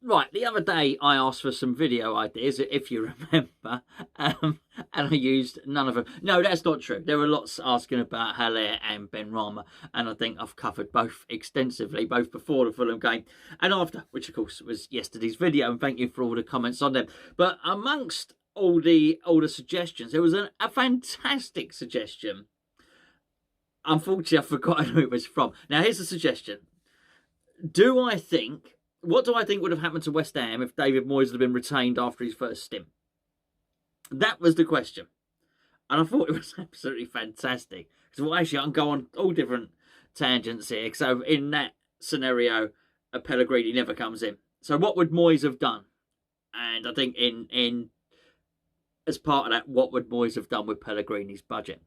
Right, the other day I asked for some video ideas, if you remember, and I used none of them. No, that's not true. There were lots asking about Haller and Ben Rama, and I think I've covered both extensively, both before the Fulham game and after, which of course was yesterday's video, and thank you for all the comments on them. But amongst all the suggestions, there was a fantastic suggestion. Unfortunately, I've forgotten who it was from. Now, here's the suggestion. What do I think would have happened to West Ham if David Moyes had been retained after his first stint? That was the question. And I thought it was absolutely fantastic. Because, well, actually, I can go on all different tangents here. So, in that scenario, a Pellegrini never comes in. So, what would Moyes have done? And I think in as part of that, what would Moyes have done with Pellegrini's budget?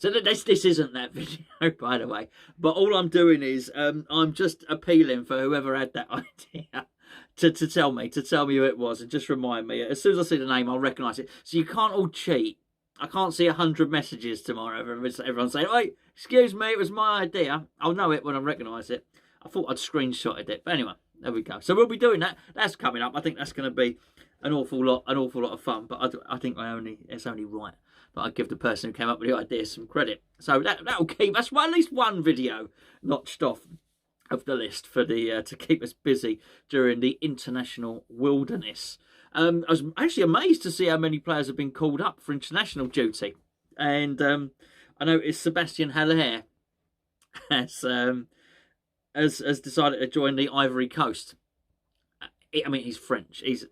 So this isn't that video, by the way. But all I'm doing is I'm just appealing for whoever had that idea to tell me who it was and just remind me. As soon as I see the name, I'll recognise it. So you can't all cheat. I can't see 100 messages tomorrow. Everyone saying, "Wait, excuse me, it was my idea." I'll know it when I recognise it. I thought I'd screenshotted it, but anyway, there we go. So we'll be doing that. That's coming up. I think that's going to be an awful lot of fun. But I think it's only right. But I give the person who came up with the idea some credit. So that'll keep us at least one video notched off of the list for the to keep us busy during the international wilderness. I was actually amazed to see how many players have been called up for international duty, and I noticed Sebastian Haller has decided to join the Ivory Coast. I mean, he's French. It's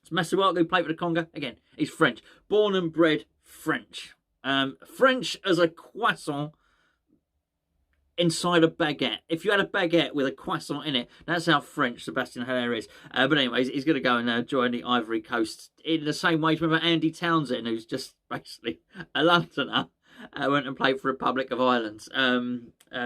Masuaku who played for the Congo. Again, he's French, born and bred French. French as a croissant inside a baguette. If you had a baguette with a croissant in it, that's how French Sebastian Haller is. But anyways, he's going to go and join the Ivory Coast in the same way. Remember Andy Townsend, who's just basically a Londoner, went and played for Republic of Ireland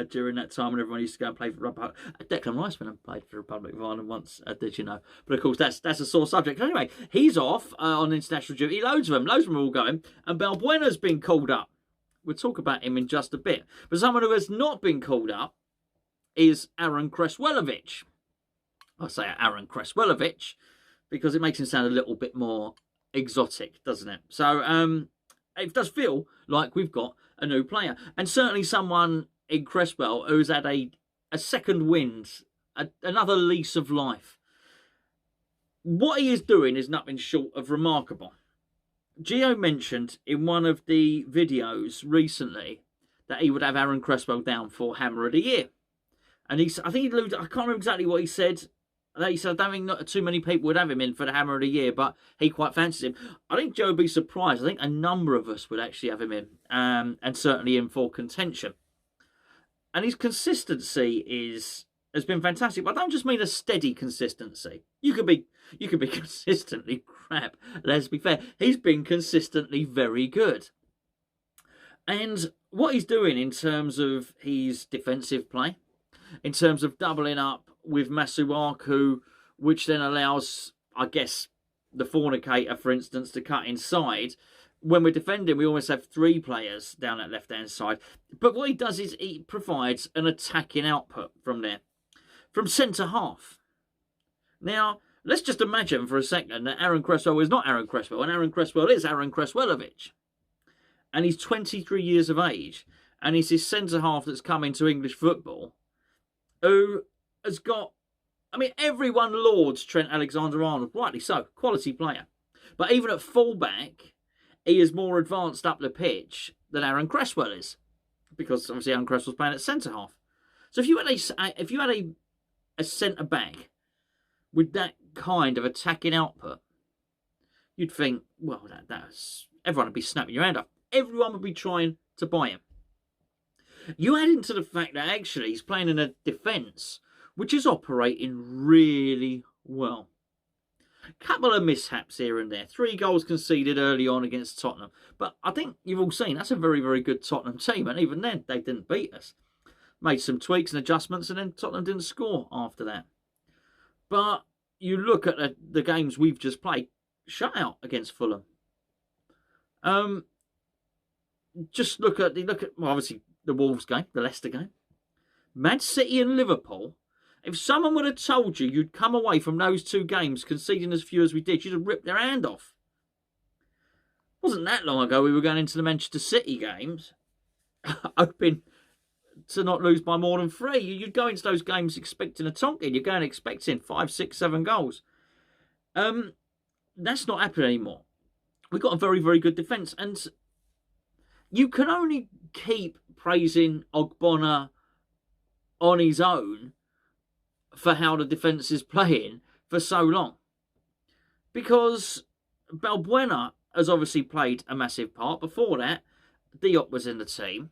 during that time when everyone used to go and play for Republic. Declan Rice went and played for Republic of Ireland once, did you know? But of course, that's a sore subject. Anyway, he's off on international duty. Loads of them are all going. And Balbuena's been called up. We'll talk about him in just a bit. But someone who has not been called up is Aaron Cresswellovich. I say Aaron Cresswellovich because it makes him sound a little bit more exotic, doesn't it? So it does feel like we've got a new player. And certainly someone in Cresswell who's had a second wind, another lease of life. What he is doing is nothing short of remarkable. Gio mentioned in one of the videos recently that he would have Aaron Cresswell down for Hammer of the Year. And I think he alluded, I can't remember exactly what he said. He said, I don't think not too many people would have him in for the Hammer of the Year, but he quite fancies him. I think Joe would be surprised. I think a number of us would actually have him in, and certainly in for contention. And his consistency has been fantastic, but I don't just mean a steady consistency. You could be consistently crap. Let's be fair. He's been consistently very good. And what he's doing in terms of his defensive play, in terms of doubling up with Masuaku, which then allows, I guess, the fornicator, for instance, to cut inside. When we're defending, we almost have three players down that left-hand side. But what he does is he provides an attacking output from there. From centre-half. Now, let's just imagine for a second that Aaron Cresswell is not Aaron Cresswell, and Aaron Cresswell is Aaron Cresswellovich. And he's 23 years of age, and he's his centre-half that's come into English football, who has got, I mean, everyone lauds Trent Alexander-Arnold, rightly so, quality player. But even at full-back, he is more advanced up the pitch than Aaron Cresswell is, because obviously Aaron Cresswell's playing at centre-half. So if you had a centre-back with that kind of attacking output, you'd think, well, that's everyone would be snapping your hand up. Everyone would be trying to buy him. You add into the fact that actually he's playing in a defence which is operating really well. Couple of mishaps here and there. 3 goals conceded early on against Tottenham. But I think you've all seen that's a very, very good Tottenham team. And even then, they didn't beat us. Made some tweaks and adjustments, and then Tottenham didn't score after that. But you look at the games we've just played, shutout against Fulham. Just look at well, obviously the Wolves game, the Leicester game, Man City and Liverpool, If someone would have told you you'd come away from those 2 games conceding as few as we did, you'd have ripped their hand off. It wasn't that long ago we were going into the Manchester City games, hoping to not lose by more than 3. You'd go into those games expecting a tonking. You're going expecting 5, 6, 7 goals. That's not happening anymore. We've got a very, very good defence. And you can only keep praising Ogbonna on his own for how the defence is playing for so long. Because Balbuena has obviously played a massive part. Before that, Diop was in the team.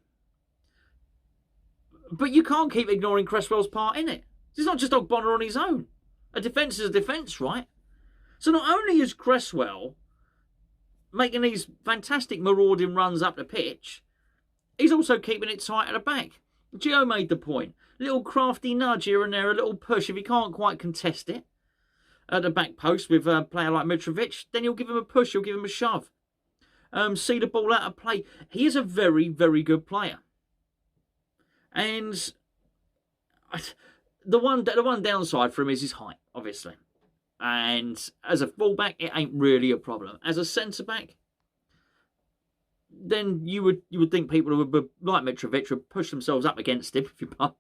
But you can't keep ignoring Cresswell's part in it. It's not just Ogbonna on his own. A defence is a defence, right? So not only is Cresswell making these fantastic marauding runs up the pitch, he's also keeping it tight at the back. Gio made the point. Little crafty nudge here and there, a little push. If he can't quite contest it at the back post with a player like Mitrovic, then he'll give him a push, he'll give him a shove. See the ball out of play. He is a very, very good player. And the one downside for him is his height, obviously. And as a fullback, it ain't really a problem. As a centre-back, then you would think people who would, like Mitrovic, would push themselves up against him, if you pardon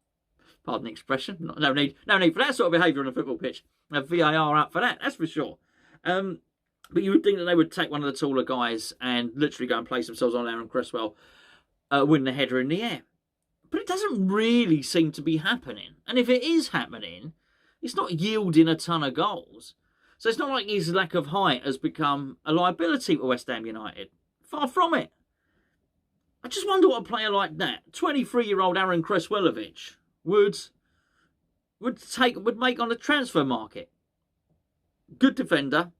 the expression. No need for that sort of behaviour on a football pitch. Have VAR out for that, that's for sure. But you would think that they would take one of the taller guys and literally go and place themselves on Aaron Cresswell, win the header in the air. But it doesn't really seem to be happening. And if it is happening, it's not yielding a ton of goals. So it's not like his lack of height has become a liability for West Ham United. Far from it. I just wonder what a player like that, 23-year-old Aaron Cresswellovic, would make on the transfer market. Good defender,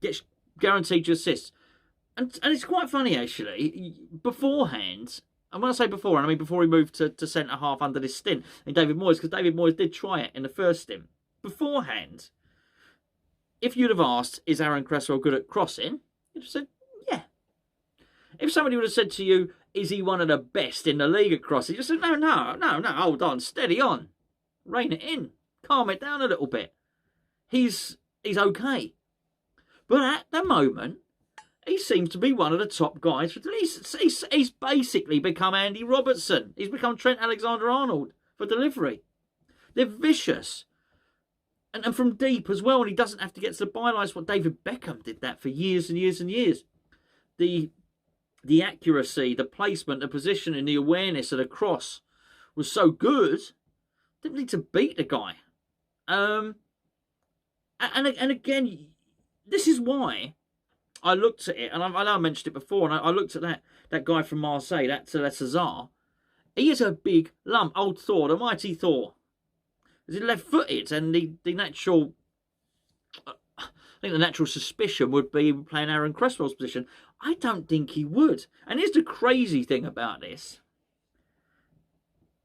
gets guaranteed assists. And it's quite funny, actually. Beforehand, and when I say beforehand, I mean before he moved to centre-half under this stint in David Moyes, because David Moyes did try it in the first stint. Beforehand, if you'd have asked, is Aaron Cresswell good at crossing? You'd have said, yeah. If somebody would have said to you, is he one of the best in the league at crossing? You'd have said, no, hold on, steady on. Rein it in. Calm it down a little bit. He's okay. But at the moment, he seems to be one of the top guys. He's basically become Andy Robertson. He's become Trent Alexander-Arnold for delivery. They're vicious. And from deep as well. And he doesn't have to get to the bylines. What David Beckham did that for years and years and years. The accuracy, the placement, the positioning, the awareness of the cross was so good. Didn't need to beat the guy. And again, this is why I looked at it, and I know I mentioned it before, and I looked at that guy from Marseille, that Cesar. He is a big lump. Old Thor, the mighty Thor. He's left-footed, and the natural, I think the natural suspicion would be playing Aaron Cresswell's position. I don't think he would. And here's the crazy thing about this.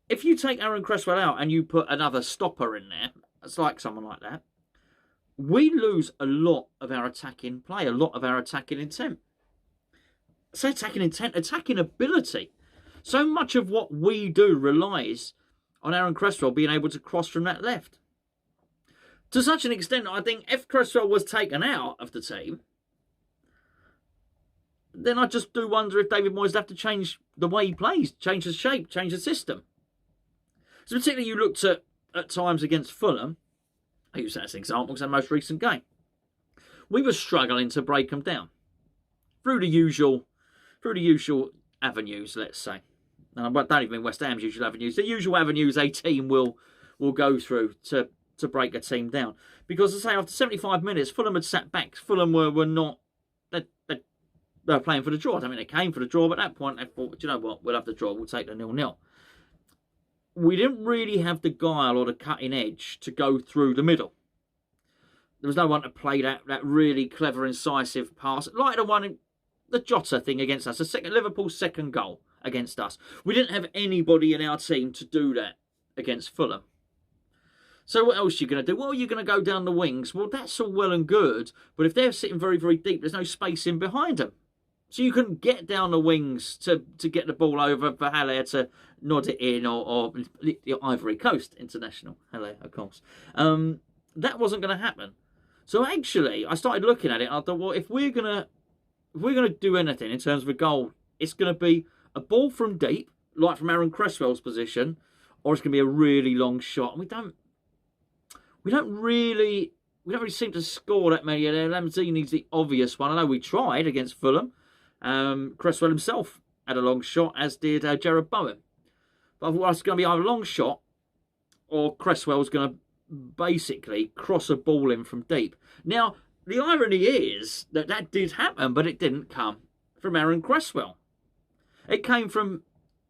If you take Aaron Cresswell out and you put another stopper in there, it's like someone like that, we lose a lot of our attacking play, a lot of our attacking intent. Say attacking intent, attacking ability. So much of what we do relies on Aaron Cresswell being able to cross from that left. To such an extent, I think if Cresswell was taken out of the team, then I just do wonder if David Moyes would have to change the way he plays, change the shape, change the system. So particularly you looked at times against Fulham, I use that as an example because the most recent game. We were struggling to break them down through the usual avenues, let's say. And I don't even mean West Ham's usual avenues. The usual avenues a team will go through to break a team down. Because as I say, after 75 minutes, Fulham had sat back. Fulham were not. They were playing for the draw. I don't mean they came for the draw, but at that point they thought, do you know what? We'll have the draw. We'll take the 0-0. We didn't really have the guile or the cutting edge to go through the middle. There was no one to play that really clever, incisive pass, like the Jota thing against us, Liverpool's second goal against us. We didn't have anybody in our team to do that against Fulham. So what else are you going to do? Well, you're going to go down the wings. Well, that's all well and good, but if they're sitting very, very deep, there's no space in behind them. So you couldn't get down the wings to get the ball over for Haller nod it in, or the Ivory Coast international. Hello, of course. That wasn't going to happen. So actually, I started looking at it, and I thought, well, if we're gonna do anything in terms of a goal, it's going to be a ball from deep, like from Aaron Cresswell's position, or it's going to be a really long shot. And we don't really seem to score that many. Lamzini's the obvious one. I know we tried against Fulham. Cresswell himself had a long shot, as did Jared Bowen. But otherwise, it's going to be either a long shot or Cresswell's going to basically cross a ball in from deep. Now, the irony is that did happen, but it didn't come from Aaron Cresswell. It came from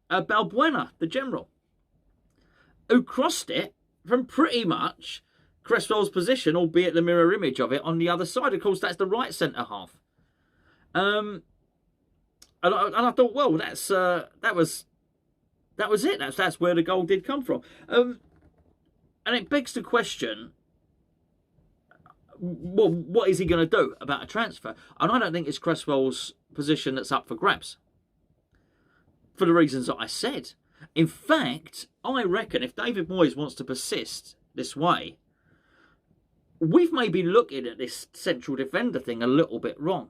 Balbuena, the general, who crossed it from pretty much Cresswell's position, albeit the mirror image of it on the other side. Of course, that's the right centre half. And I thought, well, that was it. That's where the goal did come from. And it begs the question, well, what is he going to do about a transfer? And I don't think it's Cresswell's position that's up for grabs, for the reasons that I said. In fact, I reckon if David Moyes wants to persist this way, we've maybe looking at this central defender thing a little bit wrong.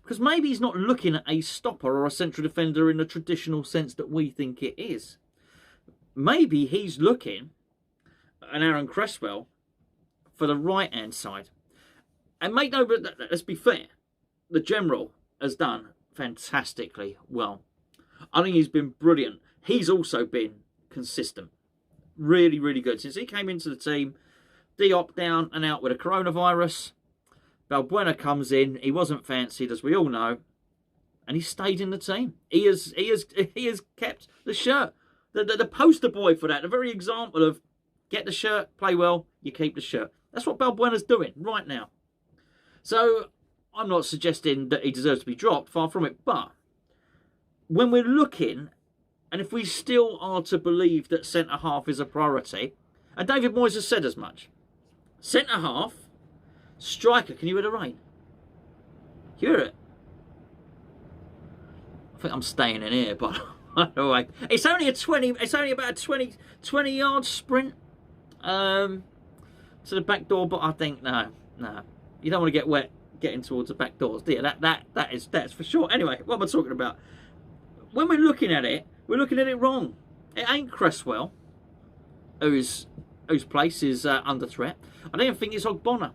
Because maybe he's not looking at a stopper or a central defender in the traditional sense that we think it is. Maybe he's looking at an Aaron Cresswell for the right-hand side. And let's be fair, the general has done fantastically well. I think he's been brilliant. He's also been consistent. Really, really good. Since he came into the team, Diop down and out with a coronavirus. Balbuena comes in. He wasn't fancied, as we all know, and he stayed in the team. He has kept the shirt. The poster boy for that. The very example of get the shirt, play well, you keep the shirt. That's what Balbuena's doing right now. So I'm not suggesting that he deserves to be dropped. Far from it. But when we're looking, and if we still are to believe that centre half is a priority, and David Moyes has said as much. Centre half, striker. Can you hear the rain? Can you hear it? I think I'm staying in here, but by the way, it's only about a 20 yard sprint to the back door. But I think no, you don't want to get wet getting towards the back doors, do you? That's for sure. Anyway, what am I talking about? When we're looking at it, we're looking at it wrong. It ain't Cresswell whose place is under threat. I don't even think it's Ogbonna.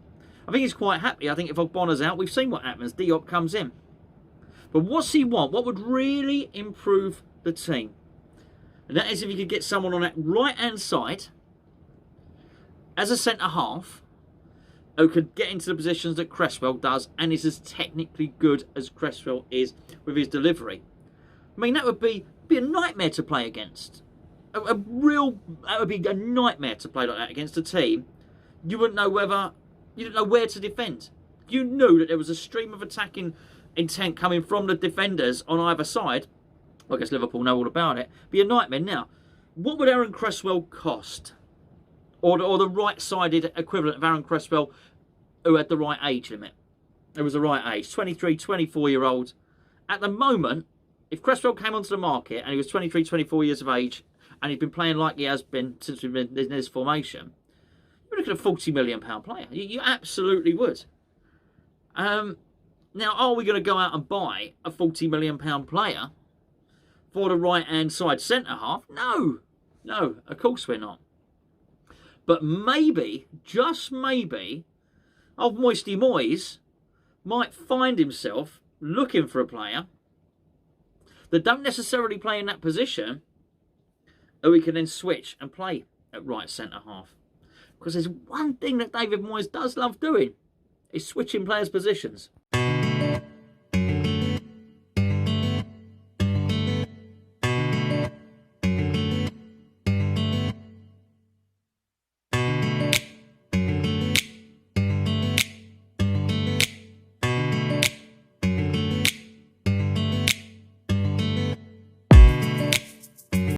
I think he's quite happy. I think if Ogbonna's out, we've seen what happens. Diop comes in. But what's he want? What would really improve the team? And that is if you could get someone on that right-hand side as a centre-half who could get into the positions that Cresswell does and is as technically good as Cresswell is with his delivery. I mean, that would be a nightmare to play against. That would be a nightmare to play like that against a team. You didn't know where to defend. You knew that there was a stream of attacking intent coming from the defenders on either side. Well, I guess Liverpool know all about it. Be a nightmare. Now, what would Aaron Cresswell cost? Or the right-sided equivalent of Aaron Cresswell who had the right age limit. It was the right age. 23, 24-year-old. At the moment, if Cresswell came onto the market and he was 23, 24 years of age and he'd been playing like he has been since we've been in his formation, you're looking at a £40 million player. You absolutely would. Now, are we going to go out and buy a £40 million player for the right-hand side centre-half? No, of course we're not. But maybe, just maybe, old Moisty Moyes might find himself looking for a player that don't necessarily play in that position, who he can then switch and play at right centre-half. Because there's one thing that David Moyes does love doing, is switching players' positions.